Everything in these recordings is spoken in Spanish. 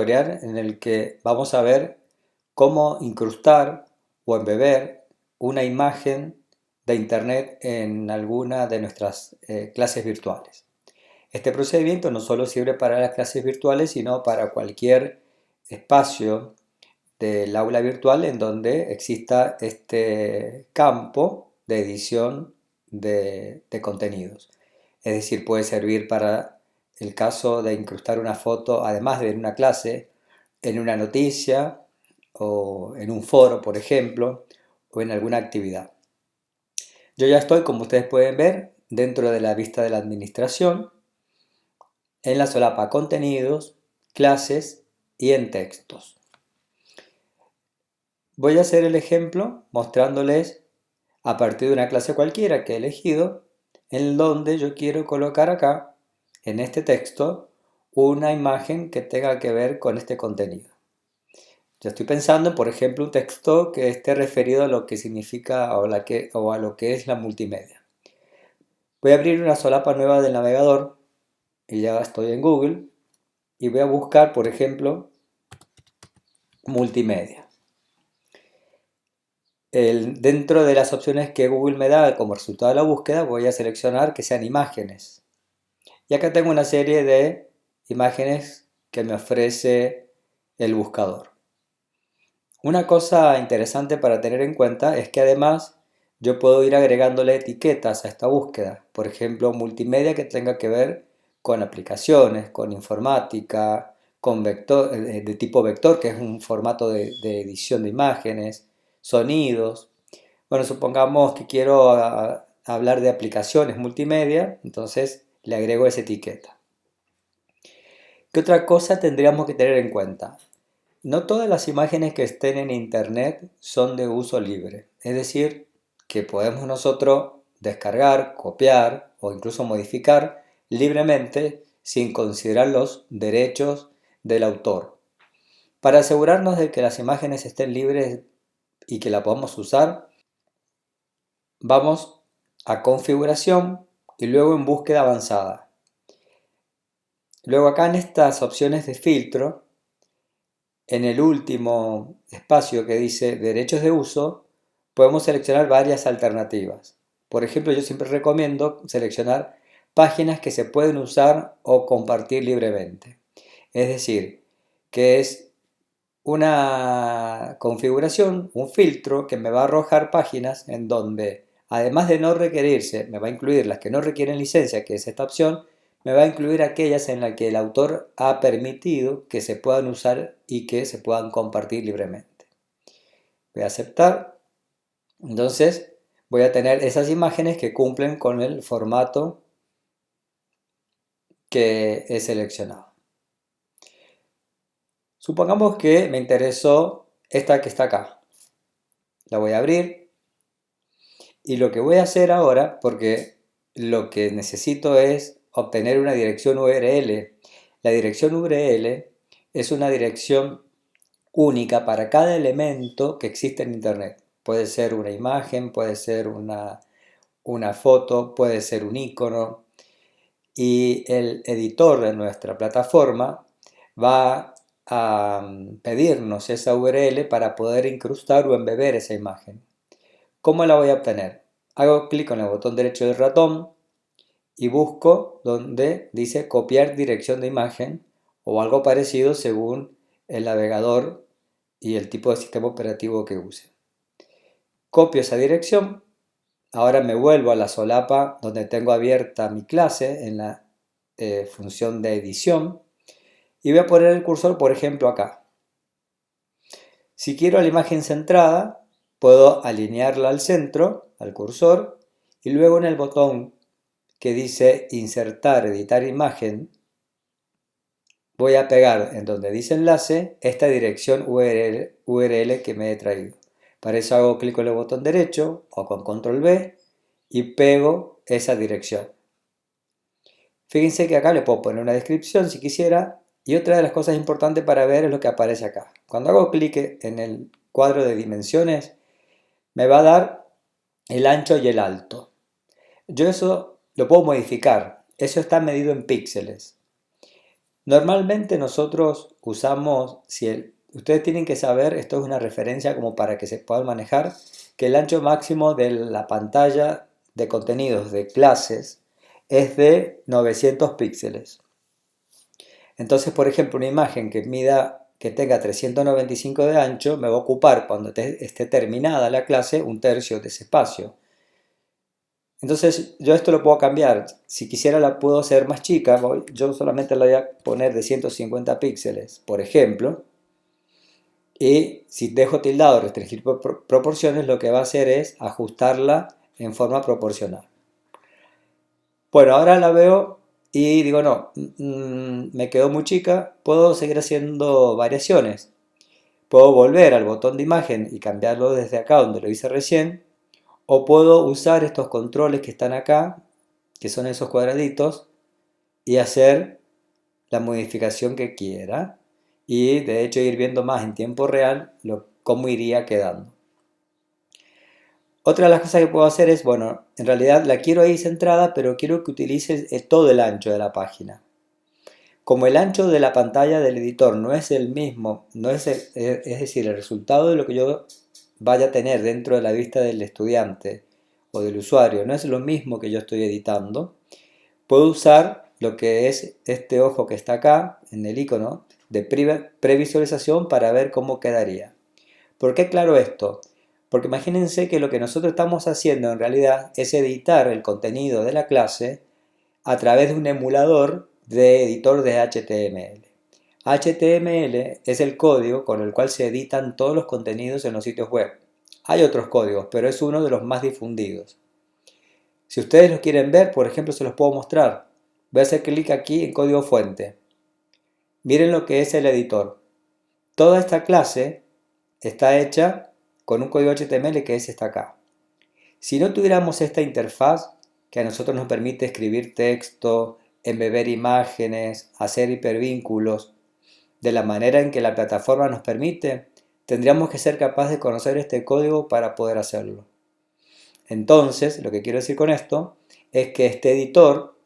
tutorial en el que vamos a ver cómo incrustar o embeber una imagen de internet en alguna de nuestras clases virtuales. Este procedimiento no solo sirve para las clases virtuales, sino para cualquier espacio del aula virtual en donde exista este campo de edición de contenidos. Es decir, puede servir para el caso de incrustar una foto, además de en una clase, en una noticia o en un foro, por ejemplo, o en alguna actividad. Yo ya estoy, como ustedes pueden ver, dentro de la vista de la administración, en la solapa contenidos, clases y en textos. Voy a hacer el ejemplo mostrándoles a partir de una clase cualquiera que he elegido, en donde yo quiero colocar acá, en este texto, una imagen que tenga que ver con este contenido. Yo estoy pensando, por ejemplo, un texto que esté referido a lo que significa o a lo que es la multimedia. Voy a abrir una solapa nueva del navegador y ya estoy en Google y voy a buscar, por ejemplo, multimedia. Dentro de las opciones que Google me da como resultado de la búsqueda, voy a seleccionar que sean imágenes. Y acá tengo una serie de imágenes que me ofrece el buscador. Una cosa interesante para tener en cuenta es que además yo puedo ir agregándole etiquetas a esta búsqueda. Por ejemplo, multimedia que tenga que ver con aplicaciones, con informática, con vector, de tipo vector, que es un formato de edición de imágenes, sonidos. Bueno, supongamos que quiero hablar de aplicaciones multimedia, entonces le agrego esa etiqueta. ¿Qué otra cosa tendríamos que tener en cuenta? No todas las imágenes que estén en internet son de uso libre, es decir, que podemos nosotros descargar, copiar o incluso modificar libremente sin considerar los derechos del autor. Para asegurarnos de que las imágenes estén libres y que la podamos usar, vamos a configuración y luego en búsqueda avanzada. Luego acá en estas opciones de filtro, en el último espacio que dice derechos de uso, podemos seleccionar varias alternativas. Por ejemplo, yo siempre recomiendo seleccionar páginas que se pueden usar o compartir libremente. Es decir, que es una configuración, un filtro que me va a arrojar páginas en donde, además de no requerirse, me va a incluir las que no requieren licencia, que es esta opción, me va a incluir aquellas en las que el autor ha permitido que se puedan usar y que se puedan compartir libremente. Voy a aceptar. Entonces voy a tener esas imágenes que cumplen con el formato que he seleccionado. Supongamos que me interesó esta que está acá. La voy a abrir y lo que voy a hacer ahora, porque lo que necesito es obtener una dirección URL. La dirección URL es una dirección única para cada elemento que existe en Internet. Puede ser una imagen, puede ser una foto, puede ser un icono. Y el editor de nuestra plataforma va a pedirnos esa URL para poder incrustar o embeber esa imagen. ¿Cómo la voy a obtener? Hago clic en el botón derecho del ratón y busco donde dice copiar dirección de imagen o algo parecido según el navegador y el tipo de sistema operativo que use. Copio esa dirección, ahora me vuelvo a la solapa donde tengo abierta mi clase en la función de edición y voy a poner el cursor, por ejemplo, acá. Si quiero la imagen centrada, puedo alinearla al centro, al cursor, y luego en el botón que dice insertar, editar imagen, voy a pegar en donde dice enlace esta dirección URL que me he traído. Para eso hago clic con el botón derecho o con control V y pego esa dirección. Fíjense que acá le puedo poner una descripción si quisiera y otra de las cosas importantes para ver es lo que aparece acá. Cuando hago clic en el cuadro de dimensiones me va a dar el ancho y el alto. Yo eso lo puedo modificar, eso está medido en píxeles. Normalmente nosotros usamos, ustedes tienen que saber, esto es una referencia como para que se puedan manejar, que el ancho máximo de la pantalla de contenidos de clases es de 900 píxeles. Entonces, por ejemplo, una imagen que tenga 395 de ancho me va a ocupar cuando esté terminada la clase un tercio de ese espacio. Entonces yo esto lo puedo cambiar. Si quisiera la puedo hacer más chica. Yo solamente la voy a poner de 150 píxeles, por ejemplo. Y si dejo tildado restringir por proporciones, lo que va a hacer es ajustarla en forma proporcional. Bueno, ahora la veo y digo, no, me quedó muy chica. Puedo seguir haciendo variaciones. Puedo volver al botón de imagen y cambiarlo desde acá donde lo hice recién. O puedo usar estos controles que están acá, que son esos cuadraditos, y hacer la modificación que quiera. Y de hecho ir viendo más en tiempo real cómo iría quedando. Otra de las cosas que puedo hacer es, bueno, en realidad la quiero ahí centrada, pero quiero que utilice todo el ancho de la página. Como el ancho de la pantalla del editor no es el mismo, es decir, el resultado de lo que yo vaya a tener dentro de la vista del estudiante o del usuario no es lo mismo que yo estoy editando, puedo usar lo que es este ojo que está acá en el icono de previsualización para ver cómo quedaría. ¿Por qué aclaro esto? Porque imagínense que lo que nosotros estamos haciendo en realidad es editar el contenido de la clase a través de un emulador de editor de HTML. HTML es el código con el cual se editan todos los contenidos en los sitios web. Hay otros códigos, pero es uno de los más difundidos. Si ustedes los quieren ver, por ejemplo, se los puedo mostrar. Voy a hacer clic aquí en código fuente. Miren lo que es el editor. Toda esta clase está hecha con un código HTML que es esta acá. Si no tuviéramos esta interfaz que a nosotros nos permite escribir texto, embeber imágenes, hacer hipervínculos, de la manera en que la plataforma nos permite, tendríamos que ser capaces de conocer este código para poder hacerlo. Entonces, lo que quiero decir con esto es que este editor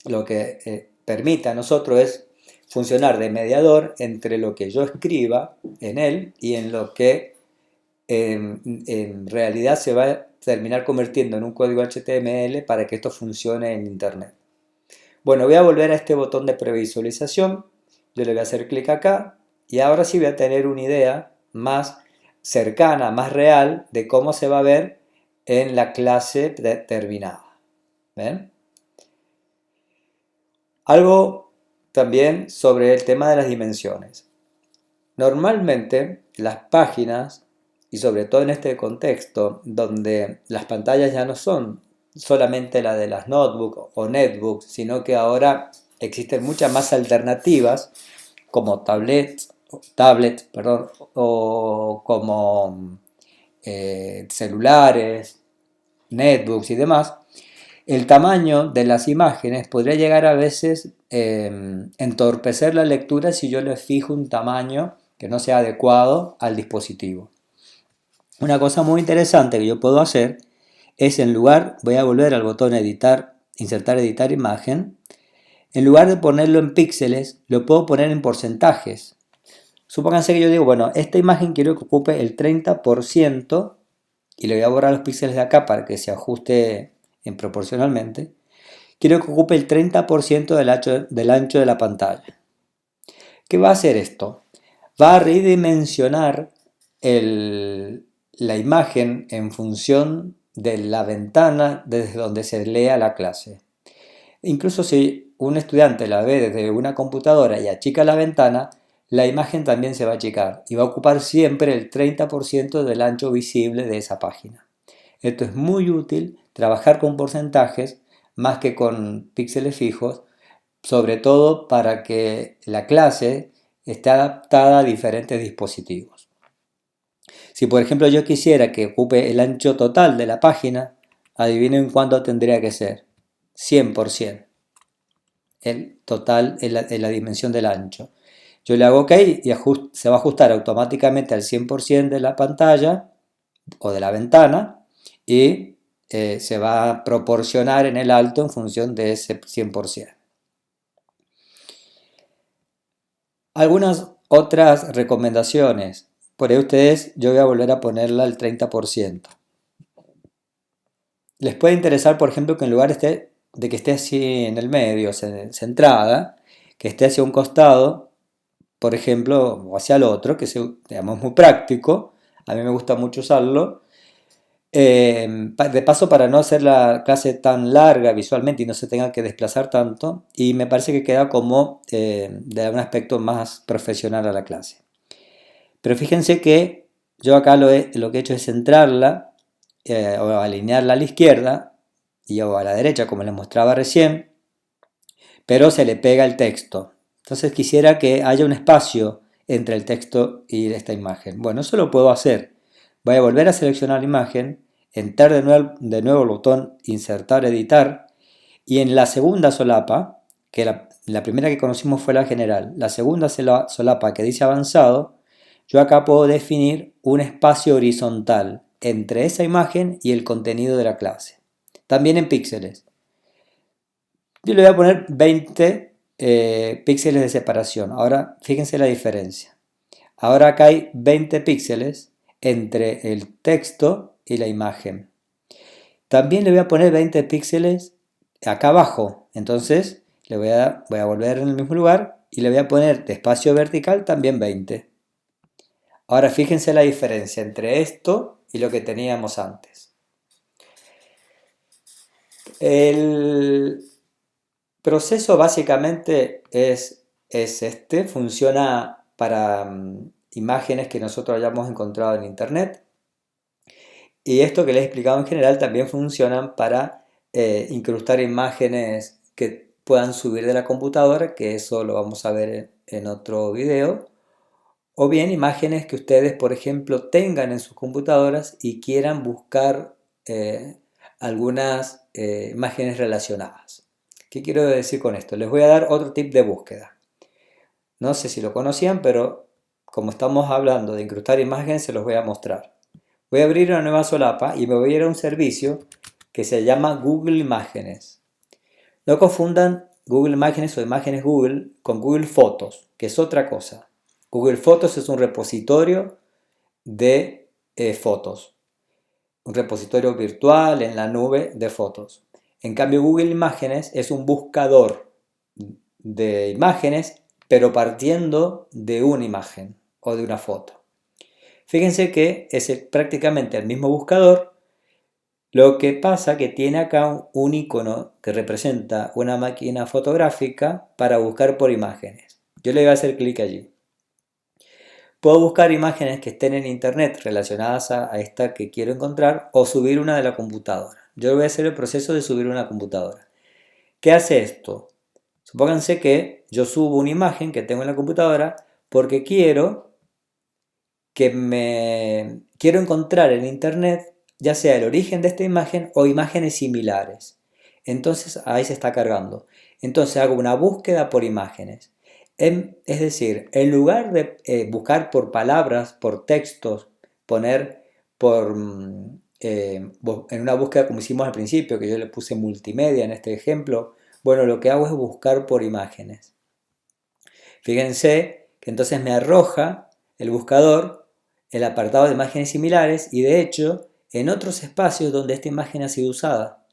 lo que permite a nosotros es funcionar de mediador entre lo que yo escriba en él y en lo que en realidad se va a terminar convirtiendo en un código HTML para que esto funcione en Internet. Bueno, voy a volver a este botón de previsualización. Yo le voy a hacer clic acá y ahora sí voy a tener una idea más cercana, más real de cómo se va a ver en la clase terminada. ¿Ven? Algo también sobre el tema de las dimensiones. Normalmente las páginas, y sobre todo en este contexto, donde las pantallas ya no son solamente la de las notebooks o netbooks, sino que ahora existen muchas más alternativas como tablets, o como celulares, netbooks y demás. El tamaño de las imágenes podría llegar a veces entorpecer la lectura si yo le fijo un tamaño que no sea adecuado al dispositivo. Una cosa muy interesante que yo puedo hacer es voy a volver al botón editar, insertar, editar imagen. En lugar de ponerlo en píxeles, lo puedo poner en porcentajes. Supónganse que yo digo, bueno, esta imagen quiero que ocupe el 30% y le voy a borrar los píxeles de acá para que se ajuste proporcionalmente. Quiero que ocupe el 30% del ancho de la pantalla. ¿Qué va a hacer esto? Va a redimensionar la imagen en función de la ventana desde donde se lea la clase. Incluso si un estudiante la ve desde una computadora y achica la ventana, la imagen también se va a achicar y va a ocupar siempre el 30% del ancho visible de esa página. Esto es muy útil, trabajar con porcentajes más que con píxeles fijos, sobre todo para que la clase esté adaptada a diferentes dispositivos. Si por ejemplo yo quisiera que ocupe el ancho total de la página, adivinen cuánto tendría que ser. 100%. El total en la dimensión del ancho. Yo le hago OK y se va a ajustar automáticamente al 100% de la pantalla o de la ventana y se va a proporcionar en el alto en función de ese 100%. Algunas otras recomendaciones. Por ahí ustedes, yo voy a volver a ponerla al 30%. Les puede interesar, por ejemplo, que en lugar de que esté así en el medio, centrada, que esté hacia un costado, por ejemplo, o hacia el otro, que sea, digamos, muy práctico. A mí me gusta mucho usarlo. De paso, para no hacer la clase tan larga visualmente y no se tenga que desplazar tanto, y me parece que queda como de un aspecto más profesional a la clase. Pero fíjense que yo acá lo que he hecho es centrarla o alinearla a la izquierda y o a la derecha, como les mostraba recién, pero se le pega el texto. Entonces quisiera que haya un espacio entre el texto y esta imagen. Bueno, eso lo puedo hacer. Voy a volver a seleccionar la imagen, entrar de nuevo el botón insertar, editar, y en la segunda solapa, que la primera que conocimos fue la general, la segunda solapa que dice avanzado, yo acá puedo definir un espacio horizontal entre esa imagen y el contenido de la clase. También en píxeles. Yo le voy a poner 20 píxeles de separación. Ahora fíjense la diferencia. Ahora acá hay 20 píxeles entre el texto y la imagen. También le voy a poner 20 píxeles acá abajo. Entonces voy a volver en el mismo lugar y le voy a poner de espacio vertical también 20. Ahora fíjense la diferencia entre esto y lo que teníamos antes. El proceso básicamente es este, funciona para imágenes que nosotros hayamos encontrado en internet, y esto que les he explicado en general también funcionan para incrustar imágenes que puedan subir de la computadora, que eso lo vamos a ver en otro video, o bien imágenes que ustedes, por ejemplo, tengan en sus computadoras y quieran buscar algunas imágenes relacionadas. ¿Qué quiero decir con esto? Les voy a dar otro tip de búsqueda. No sé si lo conocían, pero como estamos hablando de incrustar imágenes, se los voy a mostrar. Voy a abrir una nueva solapa y me voy a ir a un servicio que se llama Google Imágenes. No confundan Google Imágenes o Imágenes Google con Google Fotos, que es otra cosa. Google Fotos es un repositorio de fotos, un repositorio virtual en la nube de fotos. En cambio, Google Imágenes es un buscador de imágenes, pero partiendo de una imagen o de una foto. Fíjense que es prácticamente el mismo buscador, lo que pasa que tiene acá un icono que representa una máquina fotográfica para buscar por imágenes. Yo le voy a hacer clic allí. Puedo buscar imágenes que estén en internet relacionadas a esta que quiero encontrar o subir una de la computadora. Yo voy a hacer el proceso de subir una computadora. ¿Qué hace esto? Supónganse que yo subo una imagen que tengo en la computadora porque quiero encontrar en internet ya sea el origen de esta imagen o imágenes similares. Entonces ahí se está cargando. Entonces hago una búsqueda por imágenes. Es decir, en lugar de buscar por palabras, por textos, poner en una búsqueda como hicimos al principio, que yo le puse multimedia en este ejemplo, bueno, lo que hago es buscar por imágenes. Fíjense que entonces me arroja el buscador el apartado de imágenes similares y de hecho en otros espacios donde esta imagen ha sido usada.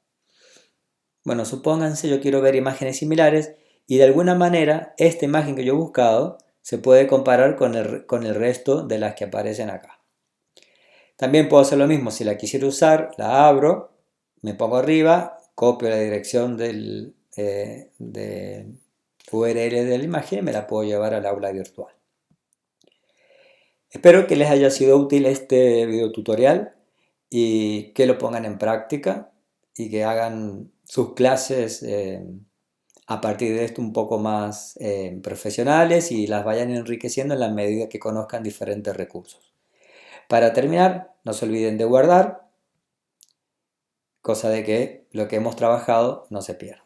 Bueno, supónganse yo quiero ver imágenes similares y de alguna manera esta imagen que yo he buscado se puede comparar con el resto de las que aparecen acá. También puedo hacer lo mismo, si la quisiera usar, la abro, me pongo arriba, copio la dirección del URL de la imagen y me la puedo llevar al aula virtual. Espero que les haya sido útil este video tutorial y que lo pongan en práctica y que hagan sus clases a partir de esto un poco más profesionales y las vayan enriqueciendo en la medida que conozcan diferentes recursos. Para terminar, no se olviden de guardar, cosa de que lo que hemos trabajado no se pierda.